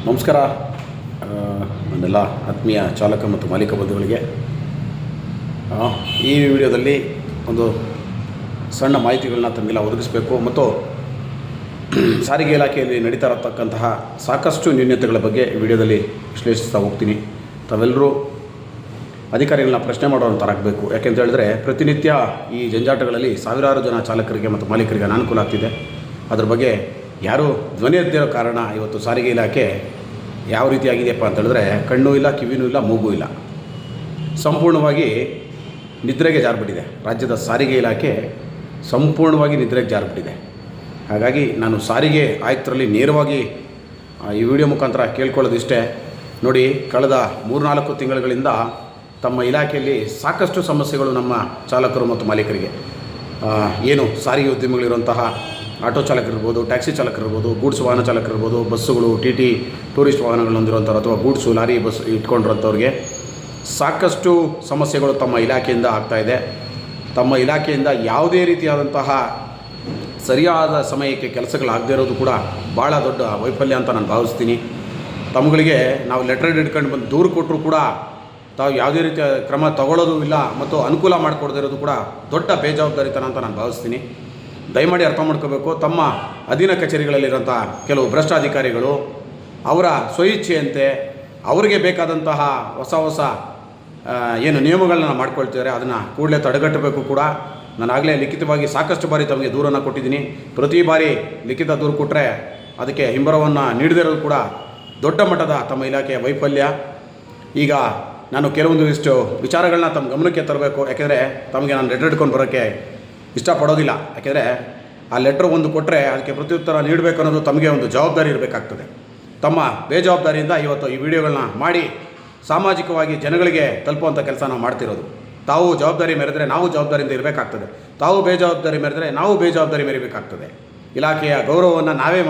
ನಮಸ್ಕಾರ. ನನ್ನೆಲ್ಲ ಆತ್ಮೀಯ ಚಾಲಕ ಮತ್ತು ಮಾಲೀಕ ಬಂಧುಗಳಿಗೆ ಈ ವಿಡಿಯೋದಲ್ಲಿ ಒಂದು ಸಣ್ಣ ಮಾಹಿತಿಗಳನ್ನ ತಮಗೆಲ್ಲ ಒದಗಿಸಬೇಕು ಮತ್ತು ಸಾರಿಗೆ ಇಲಾಖೆಯಲ್ಲಿ ನಡೀತಾ ಇರತಕ್ಕಂತಹ ಸಾಕಷ್ಟು ನ್ಯೂನತೆಗಳ ಬಗ್ಗೆ ಈ ವಿಡಿಯೋದಲ್ಲಿ ವಿಶ್ಲೇಷಿಸ್ತಾ ಹೋಗ್ತೀನಿ. ತಾವೆಲ್ಲರೂ ಅಧಿಕಾರಿಗಳನ್ನ ಪ್ರಶ್ನೆ ಮಾಡೋವಂಥರಾಗಬೇಕು. ಯಾಕೆಂತ ಹೇಳಿದ್ರೆ ಪ್ರತಿನಿತ್ಯ ಈ ಜಂಜಾಟಗಳಲ್ಲಿ ಸಾವಿರಾರು ಜನ ಚಾಲಕರಿಗೆ ಮತ್ತು ಮಾಲೀಕರಿಗೆ ಅನಾನುಕೂಲ ಆಗ್ತಿದೆ. ಅದ್ರ ಬಗ್ಗೆ ಯಾರೂ ಧ್ವನಿ ಎತ್ತಿರೋ ಕಾರಣ ಇವತ್ತು ಸಾರಿಗೆ ಇಲಾಖೆ ಯಾವ ರೀತಿಯಾಗಿದೆಯಪ್ಪ ಅಂತ ಹೇಳಿದ್ರೆ ಕಣ್ಣೂ ಇಲ್ಲ, ಕಿವಿನೂ ಇಲ್ಲ, ಮೂಗೂ ಇಲ್ಲ, ಸಂಪೂರ್ಣವಾಗಿ ನಿದ್ರೆಗೆ ಜಾರಿಬಿಟ್ಟಿದೆ. ರಾಜ್ಯದ ಸಾರಿಗೆ ಇಲಾಖೆ ಸಂಪೂರ್ಣವಾಗಿ ನಿದ್ರೆಗೆ ಜಾರಿಬಿಟ್ಟಿದೆ. ಹಾಗಾಗಿ ನಾನು ಸಾರಿಗೆ ಆಯುಕ್ತರಲ್ಲಿ ನೇರವಾಗಿ ಈ ವಿಡಿಯೋ ಮುಖಾಂತರ ಕೇಳ್ಕೊಳ್ಳೋದಿಷ್ಟೇ. ನೋಡಿ, ಕಳೆದ 3-4 ತಿಂಗಳುಗಳಿಂದ ತಮ್ಮ ಇಲಾಖೆಯಲ್ಲಿ ಸಾಕಷ್ಟು ಸಮಸ್ಯೆಗಳು ನಮ್ಮ ಚಾಲಕರು ಮತ್ತು ಮಾಲೀಕರಿಗೆ ಏನು ಸಾರಿಗೆ ಉದ್ಯಮಿಗಳಿರುವಂತಹ ಆಟೋ ಚಾಲಕರಿರ್ಬೋದು, ಟ್ಯಾಕ್ಸಿ ಚಾಲಕರಿರ್ಬೋದು, ಗೂಡ್ಸ್ ವಾಹನ ಚಾಲಕರಿರ್ಬೋದು, ಬಸ್ಸುಗಳು, ಟಿ ಟೂರಿಸ್ಟ್ ವಾಹನಗಳು ಹೊಂದಿರುವಂಥವ್ರು ಅಥವಾ ಗೂಡ್ಸು ಲಾರಿ ಬಸ್ ಇಟ್ಕೊಂಡಿರೋಂಥವ್ರಿಗೆ ಸಾಕಷ್ಟು ಸಮಸ್ಯೆಗಳು ತಮ್ಮ ಇಲಾಖೆಯಿಂದ ಆಗ್ತಾಯಿದೆ. ತಮ್ಮ ಇಲಾಖೆಯಿಂದ ಯಾವುದೇ ರೀತಿಯಾದಂತಹ ಸರಿಯಾದ ಸಮಯಕ್ಕೆ ಕೆಲಸಗಳಾಗದೇ ಇರೋದು ಕೂಡ ಭಾಳ ದೊಡ್ಡ ವೈಫಲ್ಯ ಅಂತ ನಾನು ಭಾವಿಸ್ತೀನಿ. ತಮ್ಮಗಳಿಗೆ ನಾವು ಲೆಟರ್ ಹಿಡ್ಕೊಂಡು ಬಂದು ದೂರು ಕೊಟ್ಟರು ಕೂಡ ತಾವು ಯಾವುದೇ ರೀತಿಯ ಕ್ರಮ ತಗೊಳ್ಳೋದು ಇಲ್ಲ ಮತ್ತು ಅನುಕೂಲ ಮಾಡಿಕೊಡದೇ ಇರೋದು ಕೂಡ ದೊಡ್ಡ ಬೇಜವಾಬ್ದಾರಿತನ ಅಂತ ನಾನು ಭಾವಿಸ್ತೀನಿ. ದಯಮಾಡಿ ಅರ್ಥ ಮಾಡ್ಕೋಬೇಕು. ತಮ್ಮ ಅಧೀನ ಕಚೇರಿಗಳಲ್ಲಿರೋಂಥ ಕೆಲವು ಭ್ರಷ್ಟ ಅಧಿಕಾರಿಗಳು ಅವರ ಸ್ವಇಚ್ಛೆಯಂತೆ ಅವರಿಗೆ ಬೇಕಾದಂತಹ ಹೊಸ ಏನು ನಿಯಮಗಳನ್ನ ಮಾಡ್ಕೊಳ್ತಿದ್ದಾರೆ, ಅದನ್ನು ಕೂಡಲೇ ತಡೆಗಟ್ಟಬೇಕು ಕೂಡ. ನಾನಾಗಲೇ ಲಿಖಿತವಾಗಿ ಸಾಕಷ್ಟು ಬಾರಿ ತಮಗೆ ದೂರನ್ನು ಕೊಟ್ಟಿದ್ದೀನಿ. ಪ್ರತಿ ಬಾರಿ ಲಿಖಿತ ದೂರು ಕೊಟ್ಟರೆ ಅದಕ್ಕೆ ಹಿಂಬರವನ್ನು ನೀಡದಿರೋದು ಕೂಡ ದೊಡ್ಡ ಮಟ್ಟದ ತಮ್ಮ ಇಲಾಖೆಯ ವೈಫಲ್ಯ. ಈಗ ನಾನು ಕೆಲವೊಂದಿಷ್ಟು ವಿಚಾರಗಳನ್ನ ತಮ್ಮ ಗಮನಕ್ಕೆ ತರಬೇಕು. ಯಾಕೆಂದರೆ ತಮಗೆ ನಾನು ಲೆಟರ್ ಹಿಡ್ಕೊಂಡು ಬರೋಕ್ಕೆ ಇಷ್ಟಪಡೋದಿಲ್ಲ. ಯಾಕೆಂದರೆ ಆ ಲೆಟ್ರ್ ಒಂದು ಕೊಟ್ಟರೆ ಅದಕ್ಕೆ ಪ್ರತ್ಯುತ್ತರ ನೀಡಬೇಕು ಅನ್ನೋದು ತಮಗೆ ಒಂದು ಜವಾಬ್ದಾರಿ ಇರಬೇಕಾಗ್ತದೆ. ತಮ್ಮ ಬೇಜವಾಬ್ದಾರಿಯಿಂದ ಇವತ್ತು ಈ ವಿಡಿಯೋಗಳನ್ನ ಮಾಡಿ ಸಾಮಾಜಿಕವಾಗಿ ಜನಗಳಿಗೆ ತಲುಪುವಂಥ ಕೆಲಸ ನಾವು ಮಾಡ್ತಿರೋದು. ತಾವು ಜವಾಬ್ದಾರಿ ಮೆರೆದರೆ ನಾವು ಜವಾಬ್ದಾರಿಯಿಂದ ಇರಬೇಕಾಗ್ತದೆ, ತಾವು ಬೇಜವಾಬ್ದಾರಿ ಮೆರೆದರೆ ನಾವು ಬೇಜವಾಬ್ದಾರಿ ಮೆರಿಬೇಕಾಗ್ತದೆ. ಇಲಾಖೆಯ ಗೌರವವನ್ನು ನಾವೇ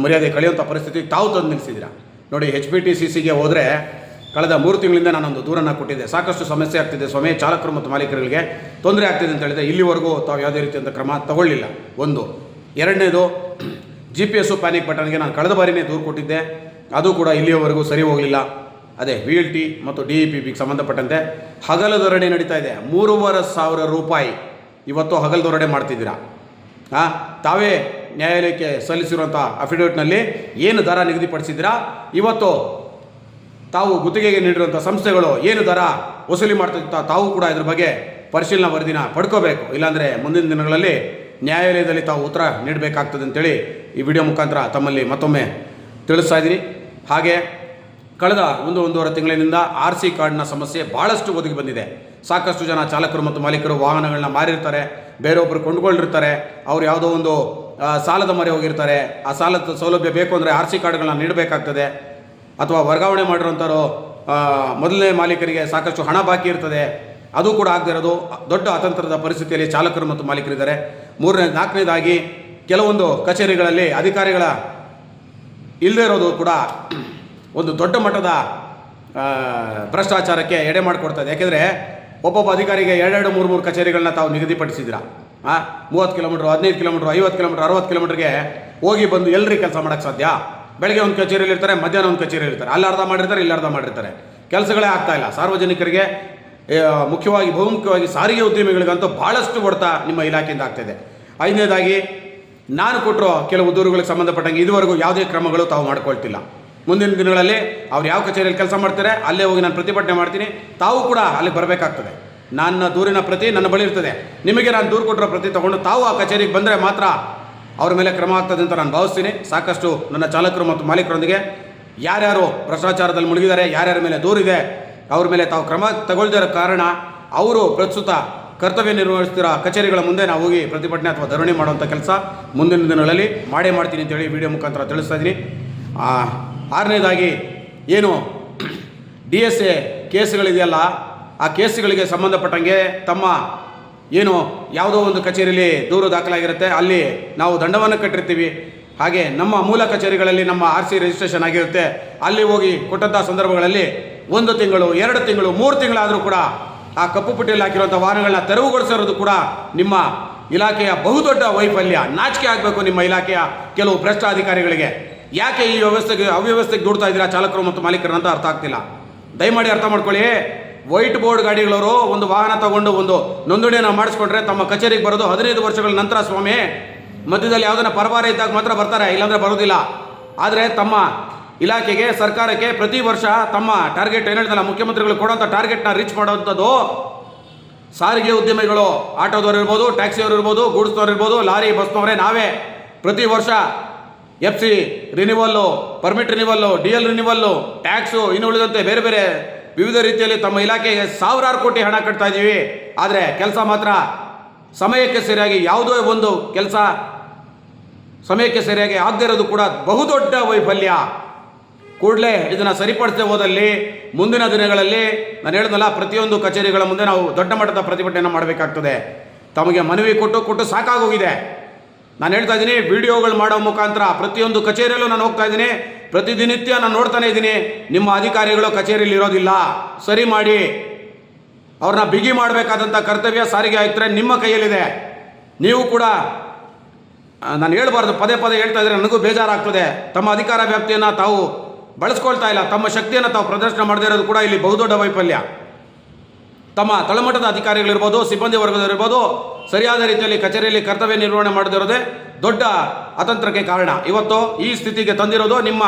ಮರ್ಯಾದೆ ಕಳೆಯುವಂಥ ಪರಿಸ್ಥಿತಿಗೆ ತಾವು ತಂದು ನಿಲ್ಲಿಸಿದ್ದೀರಾ. ನೋಡಿ, HPTCCಗೆ ಹೋದರೆ ಕಳೆದ 3 ತಿಂಗಳಿಂದ ನಾನೊಂದು ದೂರನ್ನು ಕೊಟ್ಟಿದ್ದೆ. ಸಾಕಷ್ಟು ಸಮಸ್ಯೆ ಆಗ್ತಿದೆ ಸ್ವಾಮಿ, ಚಾಲಕರು ಮತ್ತು ಮಾಲೀಕರಿಗೆ ತೊಂದರೆ ಆಗ್ತಿದೆ ಅಂತ ಹೇಳಿದೆ. ಇಲ್ಲಿವರೆಗೂ ತಾವು ಯಾವುದೇ ರೀತಿಯಂಥ ಕ್ರಮ ತಗೊಳ್ಳಿಲ್ಲ. ಒಂದು. ಎರಡನೇದು, GPS ಪ್ಯಾನಿಕ್ ಬಟನ್ಗೆ ನಾನು ಕಳೆದ ಬಾರಿನೇ ದೂರು ಕೊಟ್ಟಿದ್ದೆ, ಅದು ಕೂಡ ಇಲ್ಲಿಯವರೆಗೂ ಸರಿ ಹೋಗಲಿಲ್ಲ. ಅದೇ VLT ಮತ್ತು DEPBಗೆ ಸಂಬಂಧಪಟ್ಟಂತೆ ಹಗಲು ಧರಣಿ ನಡೀತಾ ಇದೆ. 3,500 ರೂಪಾಯಿ ಇವತ್ತು ಹಗಲು ಧರಣಿ ಮಾಡ್ತಿದ್ದೀರಾ. ತಾವೇ ನ್ಯಾಯಾಲಯಕ್ಕೆ ಸಲ್ಲಿಸಿರುವಂಥ ಅಫಿಡವಿಟ್ನಲ್ಲಿ ಏನು ದರ ನಿಗದಿಪಡಿಸಿದ್ದೀರಾ, ಇವತ್ತು ತಾವು ಗುತ್ತಿಗೆಗೆ ನೀಡಿರುವಂಥ ಸಂಸ್ಥೆಗಳು ಏನು ದರ ವಸೂಲಿ ಮಾಡ್ತಿದ್ದ ತಾವು ಕೂಡ ಇದ್ರ ಬಗ್ಗೆ ಪರಿಶೀಲನಾ ವರದಿನ ಪಡ್ಕೋಬೇಕು. ಇಲ್ಲಾಂದರೆ ಮುಂದಿನ ದಿನಗಳಲ್ಲಿ ನ್ಯಾಯಾಲಯದಲ್ಲಿ ತಾವು ಉತ್ತರ ನೀಡಬೇಕಾಗ್ತದೆ ಅಂತೇಳಿ ಈ ವಿಡಿಯೋ ಮುಖಾಂತರ ತಮ್ಮಲ್ಲಿ ಮತ್ತೊಮ್ಮೆ ತಿಳಿಸ್ತಾ ಇದ್ದೀನಿ. ಹಾಗೆ ಕಳೆದ 1-1.5 ತಿಂಗಳಿನಿಂದ RC ಕಾರ್ಡ್ನ ಸಮಸ್ಯೆ ಭಾಳಷ್ಟು ಒದಗಿ ಬಂದಿದೆ. ಸಾಕಷ್ಟು ಜನ ಚಾಲಕರು ಮತ್ತು ಮಾಲೀಕರು ವಾಹನಗಳನ್ನ ಮಾರಿರ್ತಾರೆ, ಬೇರೊಬ್ಬರು ಕೊಂಡುಕೊಂಡಿರ್ತಾರೆ, ಅವ್ರು ಯಾವುದೋ ಒಂದು ಸಾಲದ ಮೊರೆ ಹೋಗಿರ್ತಾರೆ. ಆ ಸಾಲದ ಸೌಲಭ್ಯ ಬೇಕು ಅಂದರೆ RC ಕಾರ್ಡ್ಗಳನ್ನ ನೀಡಬೇಕಾಗ್ತದೆ. ಅಥವಾ ವರ್ಗಾವಣೆ ಮಾಡಿರೋಂಥವ್ರು ಮೊದಲನೇ ಮಾಲೀಕರಿಗೆ ಸಾಕಷ್ಟು ಹಣ ಬಾಕಿ ಇರ್ತದೆ, ಅದು ಕೂಡ ಆಗದೆ ಇರೋದು ದೊಡ್ಡ ಅತಂತ್ರದ ಪರಿಸ್ಥಿತಿಯಲ್ಲಿ ಚಾಲಕರು ಮತ್ತು ಮಾಲೀಕರಿದ್ದಾರೆ. 4ನೇದಾಗಿ ಕೆಲವೊಂದು ಕಚೇರಿಗಳಲ್ಲಿ ಅಧಿಕಾರಿಗಳ ಇಲ್ಲದೇ ಇರೋದು ಕೂಡ ಒಂದು ದೊಡ್ಡ ಮಟ್ಟದ ಭ್ರಷ್ಟಾಚಾರಕ್ಕೆ ಎಡೆ ಮಾಡಿಕೊಡ್ತದೆ. ಯಾಕೆಂದರೆ ಒಬ್ಬೊಬ್ಬ ಅಧಿಕಾರಿಗೆ 2-3 ಕಚೇರಿಗಳನ್ನ ತಾವು ನಿಗದಿಪಡಿಸಿದ್ದೀರಾ. 30 ಕಿಲೋಮೀಟ್ರ್, 15 ಕಿಲೋಮೀಟ್ರ್, 50 ಕಿಲೋಮೀಟ್ರ್, 60 ಕಿಲೋಮೀಟ್ರಿಗೆ ಹೋಗಿ ಬಂದು ಎಲ್ಲರಿಗೆ ಕೆಲಸ ಮಾಡೋಕ್ಕೆ ಸಾಧ್ಯ? ಬೆಳಗ್ಗೆ ಒಂದು ಕಚೇರಿಯಲ್ಲಿ ಇರ್ತಾರೆ, ಮಧ್ಯಾಹ್ನ ಒಂದು ಕಚೇರಿಯಲ್ಲಿ ಇರ್ತಾರೆ, ಅಲ್ಲಿ ಅರ್ಧ ಮಾಡಿರ್ತಾರೆ, ಇಲ್ಲಿ ಅರ್ಧ ಮಾಡಿರ್ತಾರೆ. ಕೆಲಸಗಳೇ ಆಗ್ತಾಯಿಲ್ಲ. ಸಾರ್ವಜನಿಕರಿಗೆ ಮುಖ್ಯವಾಗಿ ಬಹುಮುಖ್ಯವಾಗಿ ಸಾರಿಗೆ ಉದ್ಯಮಿಗಳಿಗಂತೂ ಭಾಳಷ್ಟು ಹೊಡೆತ ನಿಮ್ಮ ಇಲಾಖೆಯಿಂದ ಆಗ್ತಾಯಿದೆ. 5ನೇದಾಗಿ, ನಾನು ಕೊಟ್ಟರು ಕೆಲವು ದೂರುಗಳಿಗೆ ಸಂಬಂಧಪಟ್ಟಂಗೆ ಇದುವರೆಗೂ ಯಾವುದೇ ಕ್ರಮಗಳು ತಾವು ಮಾಡ್ಕೊಳ್ತಿಲ್ಲ. ಮುಂದಿನ ದಿನಗಳಲ್ಲಿ ಅವ್ರು ಯಾವ ಕಚೇರಿಯಲ್ಲಿ ಕೆಲಸ ಮಾಡ್ತಾರೆ ಅಲ್ಲೇ ಹೋಗಿ ನಾನು ಪ್ರತಿಭಟನೆ ಮಾಡ್ತೀನಿ, ತಾವು ಕೂಡ ಅಲ್ಲಿಗೆ ಬರಬೇಕಾಗ್ತದೆ. ನನ್ನ ದೂರಿನ ಪ್ರತಿ ನನ್ನ ಬಳಿ ಇರ್ತದೆ. ನಿಮಗೆ ನಾನು ದೂರು ಕೊಟ್ಟಿರೋ ಪ್ರತಿ ತೊಗೊಂಡು ತಾವು ಆ ಕಚೇರಿಗೆ ಬಂದರೆ ಮಾತ್ರ ಅವ್ರ ಮೇಲೆ ಕ್ರಮ ಆಗ್ತದೆ ಅಂತ ನಾನು ಭಾವಿಸ್ತೀನಿ. ಸಾಕಷ್ಟು ನನ್ನ ಚಾಲಕರು ಮತ್ತು ಮಾಲೀಕರೊಂದಿಗೆ ಯಾರ್ಯಾರು ಭ್ರಷ್ಟಾಚಾರದಲ್ಲಿ ಮುಳುಗಿದ್ದಾರೆ, ಯಾರ್ಯಾರ ಮೇಲೆ ದೂರಿದೆ, ಅವ್ರ ಮೇಲೆ ತಾವು ಕ್ರಮ ತಗೊಳ್ದಿರೋ ಕಾರಣ ಅವರು ಪ್ರಸ್ತುತ ಕರ್ತವ್ಯ ನಿರ್ವಹಿಸ್ತಿರೋ ಕಚೇರಿಗಳ ಮುಂದೆ ನಾವು ಹೋಗಿ ಪ್ರತಿಭಟನೆ ಅಥವಾ ಧರಣಿ ಮಾಡುವಂಥ ಕೆಲಸ ಮುಂದಿನ ದಿನಗಳಲ್ಲಿ ಮಾಡೇ ಮಾಡ್ತೀನಿ ಅಂತೇಳಿ ವಿಡಿಯೋ ಮುಖಾಂತರ ತಿಳಿಸ್ತಾ ಇದ್ದೀನಿ. 6ನೇದಾಗಿ, ಏನು DSA ಕೇಸ್ಗಳಿದೆಯಲ್ಲ, ಆ ಕೇಸ್ಗಳಿಗೆ ಸಂಬಂಧಪಟ್ಟಂಗೆ ತಮ್ಮ ಏನು ಯಾವುದೋ ಒಂದು ಕಚೇರಿಯಲ್ಲಿ ದೂರು ದಾಖಲಾಗಿರುತ್ತೆ, ಅಲ್ಲಿ ನಾವು ದಂಡವನ್ನು ಕಟ್ಟಿರ್ತೀವಿ. ಹಾಗೆ ನಮ್ಮ ಮೂಲ ಕಚೇರಿಗಳಲ್ಲಿ ನಮ್ಮ RC ರಿಜಿಸ್ಟ್ರೇಷನ್ ಆಗಿರುತ್ತೆ, ಅಲ್ಲಿ ಹೋಗಿ ಕೊಟ್ಟಂಥ ಸಂದರ್ಭಗಳಲ್ಲಿ 1 ತಿಂಗಳು, 2 ತಿಂಗಳು, 3 ತಿಂಗಳಾದರೂ ಕೂಡ ಆ ಕಪ್ಪು ಪಟ್ಟಿಯಲ್ಲಿ ಹಾಕಿರುವಂಥ ವಾಹನಗಳನ್ನ ತೆರವುಗೊಳಿಸಿರೋದು ಕೂಡ ನಿಮ್ಮ ಇಲಾಖೆಯ ಬಹುದೊಡ್ಡ ವೈಫಲ್ಯ. ನಾಚಿಕೆ ಆಗಬೇಕು ನಿಮ್ಮ ಇಲಾಖೆಯ ಕೆಲವು ಭ್ರಷ್ಟ ಅಧಿಕಾರಿಗಳಿಗೆ. ಯಾಕೆ ಈ ಅವ್ಯವಸ್ಥೆಗೆ ದುಡ್ತಾ ಇದ್ದೀರಾ ಚಾಲಕರು ಮತ್ತು ಮಾಲೀಕರು ಅಂತ ಅರ್ಥ ಆಗ್ತಿಲ್ಲ. ದಯಮಾಡಿ ಅರ್ಥ ಮಾಡ್ಕೊಳ್ಳಿ. ವೈಟ್ ಬೋರ್ಡ್ ಗಾಡಿಗಳವರು ಒಂದು ವಾಹನ ತಗೊಂಡು ಒಂದು ನೋಂದಣಿಯನ್ನು ಮಾಡಿಸ್ಕೊಂಡ್ರೆ ತಮ್ಮ ಕಚೇರಿಗೆ ಬರೋದು 15 ವರ್ಷಗಳ ನಂತರ ಸ್ವಾಮಿ. ಮಧ್ಯದಲ್ಲಿ ಯಾವುದನ್ನ ಪರಭಾರ ಇದ್ದಾಗ ಮಾತ್ರ ಬರ್ತಾರೆ, ಇಲ್ಲಾಂದರೆ ಬರೋದಿಲ್ಲ. ಆದರೆ ತಮ್ಮ ಇಲಾಖೆಗೆ ಸರ್ಕಾರಕ್ಕೆ ಪ್ರತಿ ವರ್ಷ ತಮ್ಮ ಟಾರ್ಗೆಟ್ ಏನು ಹೇಳ್ತಲ್ಲ, ಮುಖ್ಯಮಂತ್ರಿಗಳು ಕೊಡೋಂಥ ಟಾರ್ಗೆಟ್ನ ರೀಚ್ ಮಾಡೋವಂಥದ್ದು ಸಾರಿಗೆ ಉದ್ಯಮಿಗಳು, ಆಟೋದವ್ರು ಇರ್ಬೋದು, ಟ್ಯಾಕ್ಸಿಯವರು ಇರ್ಬೋದು, ಗೂಡ್ಸ್ದವ್ರು ಇರ್ಬೋದು, ಲಾರಿ ಬಸ್ನವರೇ ನಾವೇ ಪ್ರತಿ ವರ್ಷ FC ರಿನಿವಲ್ಲು, ಪರ್ಮಿಟ್ ರಿನಿವಲ್ಲು, DL ರಿನಿವಲ್ಲು, ಟ್ಯಾಕ್ಸು, ಇನ್ನು ಉಳಿದಂತೆ ಬೇರೆ ಬೇರೆ ವಿವಿಧ ರೀತಿಯಲ್ಲಿ ತಮ್ಮ ಇಲಾಖೆಗೆ ಸಾವಿರಾರು ಕೋಟಿ ಹಣ ಕಟ್ತಾ ಇದ್ದೀವಿ. ಆದರೆ ಕೆಲಸ ಮಾತ್ರ ಸಮಯಕ್ಕೆ ಸರಿಯಾಗಿ ಯಾವುದೋ ಒಂದು ಕೆಲಸ ಸಮಯಕ್ಕೆ ಸರಿಯಾಗಿ ಆಗದೇ ಇರೋದು ಕೂಡ ಬಹುದೊಡ್ಡ ವೈಫಲ್ಯ. ಕೂಡಲೇ ಇದನ್ನು ಸರಿಪಡಿಸದೆ ಹೋದಲ್ಲಿ ಮುಂದಿನ ದಿನಗಳಲ್ಲಿ ನಾನು ಹೇಳಿದ್ನಲ್ಲ, ಪ್ರತಿಯೊಂದು ಕಚೇರಿಗಳ ಮುಂದೆ ನಾವು ದೊಡ್ಡ ಮಟ್ಟದ ಪ್ರತಿಭಟನೆಯನ್ನು ಮಾಡಬೇಕಾಗ್ತದೆ. ತಮಗೆ ಮನವಿ ಕೊಟ್ಟು ಸಾಕಾಗೋಗಿದೆ. ನಾನು ಹೇಳ್ತಾ ಇದ್ದೀನಿ, ವಿಡಿಯೋಗಳು ಮಾಡೋ ಮುಖಾಂತರ ಪ್ರತಿಯೊಂದು ಕಚೇರಿಯಲ್ಲೂ ನಾನು ಹೋಗ್ತಾ ಇದ್ದೀನಿ, ಪ್ರತಿದಿನಿತ್ಯ ನಾನು ನೋಡ್ತಾನೆ ಇದ್ದೀನಿ. ನಿಮ್ಮ ಅಧಿಕಾರಿಗಳು ಕಚೇರಿಯಲ್ಲಿ ಇರೋದಿಲ್ಲ, ಸರಿ ಮಾಡಿ. ಅವ್ರನ್ನ ಬಿಗಿ ಮಾಡಬೇಕಾದಂಥ ಕರ್ತವ್ಯ ಸಾರಿಗೆ ಆಯುಕ್ತರೆ ನಿಮ್ಮ ಕೈಯಲ್ಲಿದೆ. ನೀವು ಕೂಡ ನಾನು ಹೇಳ್ಬಾರ್ದು, ಪದೇ ಹೇಳ್ತಾ ಇದ್ರೆ ನನಗೂ ಬೇಜಾರಾಗ್ತದೆ. ತಮ್ಮ ಅಧಿಕಾರ ವ್ಯಾಪ್ತಿಯನ್ನು ತಾವು ಬಳಸ್ಕೊಳ್ತಾ ಇಲ್ಲ, ತಮ್ಮ ಶಕ್ತಿಯನ್ನು ತಾವು ಪ್ರದರ್ಶನ ಮಾಡದೇ ಇರೋದು ಕೂಡ ಇಲ್ಲಿ ಬಹುದೊಡ್ಡ ವೈಫಲ್ಯ. ತಮ್ಮ ತಳಮಟ್ಟದ ಅಧಿಕಾರಿಗಳಿರ್ಬೋದು, ಸಿಬ್ಬಂದಿ ವರ್ಗದವರಿರ್ಬೋದು, ಸರಿಯಾದ ರೀತಿಯಲ್ಲಿ ಕಚೇರಿಯಲ್ಲಿ ಕರ್ತವ್ಯ ನಿರ್ವಹಣೆ ಮಾಡದಿರೋದೇ ದೊಡ್ಡ ಅತಂತ್ರಕ್ಕೆ ಕಾರಣ. ಇವತ್ತು ಈ ಸ್ಥಿತಿಗೆ ತಂದಿರೋದು ನಿಮ್ಮ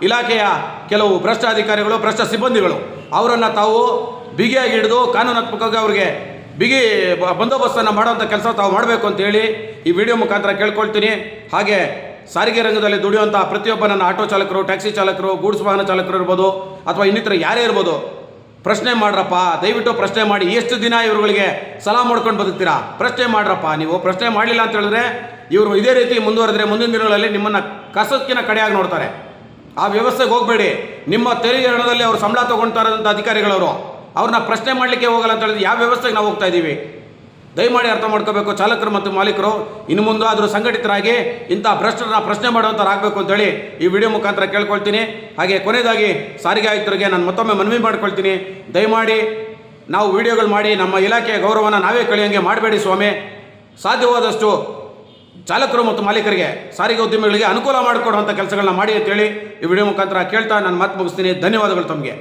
ಇಲಾಖೆಯ ಕೆಲವು ಭ್ರಷ್ಟ ಅಧಿಕಾರಿಗಳು, ಭ್ರಷ್ಟ ಸಿಬ್ಬಂದಿಗಳು. ಅವರನ್ನು ತಾವು ಬಿಗಿಯಾಗಿ ಹಿಡಿದು ಕಾನೂನಾತ್ಮಕವಾಗಿ ಅವರಿಗೆ ಬಿಗಿ ಬಂದೋಬಸ್ತನ್ನು ಮಾಡುವಂಥ ಕೆಲಸ ತಾವು ಮಾಡಬೇಕು ಅಂತೇಳಿ ಈ ವಿಡಿಯೋ ಮುಖಾಂತರ ಕೇಳ್ಕೊಳ್ತೀನಿ. ಹಾಗೆ ಸಾರಿಗೆ ರಂಗದಲ್ಲಿ ದುಡಿಯುವಂಥ ಪ್ರತಿಯೊಬ್ಬ ನನ್ನ ಆಟೋ ಚಾಲಕರು, ಟ್ಯಾಕ್ಸಿ ಚಾಲಕರು, ಗೂಡ್ಸ್ ವಾಹನ ಚಾಲಕರು ಇರ್ಬೋದು, ಅಥವಾ ಇನ್ನಿತರ ಯಾರೇ ಇರ್ಬೋದು, ಪ್ರಶ್ನೆ ಮಾಡ್ರಪ್ಪ, ದಯವಿಟ್ಟು ಪ್ರಶ್ನೆ ಮಾಡಿ. ಎಷ್ಟು ದಿನ ಇವ್ರುಗಳಿಗೆ ಸಲಾ ಮಾಡ್ಕೊಂಡು ಬದುಕ್ತೀರಾ? ಪ್ರಶ್ನೆ ಮಾಡ್ರಪ್ಪ. ನೀವು ಪ್ರಶ್ನೆ ಮಾಡಲಿಲ್ಲ ಅಂತ ಹೇಳಿದ್ರೆ ಇವರು ಇದೇ ರೀತಿ ಮುಂದುವರೆದ್ರೆ ಮುಂದಿನ ದಿನಗಳಲ್ಲಿ ನಿಮ್ಮನ್ನು ಕಸಕ್ಕಿನ ಕಡೆಯಾಗಿ ನೋಡ್ತಾರೆ. ಆ ವ್ಯವಸ್ಥೆಗೆ ಹೋಗಬೇಡಿ. ನಿಮ್ಮ ತೆರಿಗೆ ಹಣದಲ್ಲಿ ಅವರು ಸಂಬಳ ತೊಗೊಳ್ತಾ ಇರೋಂಥ ಅಧಿಕಾರಿಗಳವರು, ಅವ್ರನ್ನ ಪ್ರಶ್ನೆ ಮಾಡಲಿಕ್ಕೆ ಹೋಗಲ್ಲ ಅಂತ ಹೇಳಿದ್ರೆ ಯಾವ ವ್ಯವಸ್ಥೆಗೆ ನಾವು ಹೋಗ್ತಾ ಇದ್ದೀವಿ? ದಯಮಾಡಿ ಅರ್ಥ ಮಾಡ್ಕೋಬೇಕು ಚಾಲಕರು ಮತ್ತು ಮಾಲೀಕರು. ಇನ್ನು ಮುಂದೆ ಆದರೂ ಸಂಘಟಿತರಾಗಿ ಇಂಥ ಭ್ರಷ್ಟರನ್ನ ಪ್ರಶ್ನೆ ಮಾಡುವಂಥರಾಗಬೇಕು ಅಂತೇಳಿ ಈ ವಿಡಿಯೋ ಮುಖಾಂತರ ಕೇಳ್ಕೊಳ್ತೀನಿ. ಹಾಗೆ ಕೊನೆಯದಾಗಿ ಸಾರಿಗೆ ಆಯುಕ್ತರಿಗೆ ನಾನು ಮತ್ತೊಮ್ಮೆ ಮನವಿ ಮಾಡ್ಕೊಳ್ತೀನಿ, ದಯಮಾಡಿ ನಾವು ವಿಡಿಯೋಗಳು ಮಾಡಿ ನಮ್ಮ ಇಲಾಖೆಯ ಗೌರವನ ನಾವೇ ಕಳೆಯೋಂಗೆ ಮಾಡಬೇಡಿ ಸ್ವಾಮಿ. ಸಾಧ್ಯವಾದಷ್ಟು ಚಾಲಕರು ಮತ್ತು ಮಾಲೀಕರಿಗೆ, ಸಾರಿಗೆ ಉದ್ಯಮಿಗಳಿಗೆ ಅನುಕೂಲ ಮಾಡಿಕೊಡುವಂಥ ಕೆಲಸಗಳನ್ನ ಮಾಡಿ ಅಂತೇಳಿ ಈ ವಿಡಿಯೋ ಮುಖಾಂತರ ಕೇಳ್ತಾ ನಾನು ಮಾತು ಮುಗಿಸ್ತೀನಿ. ಧನ್ಯವಾದಗಳು ತಮಗೆ.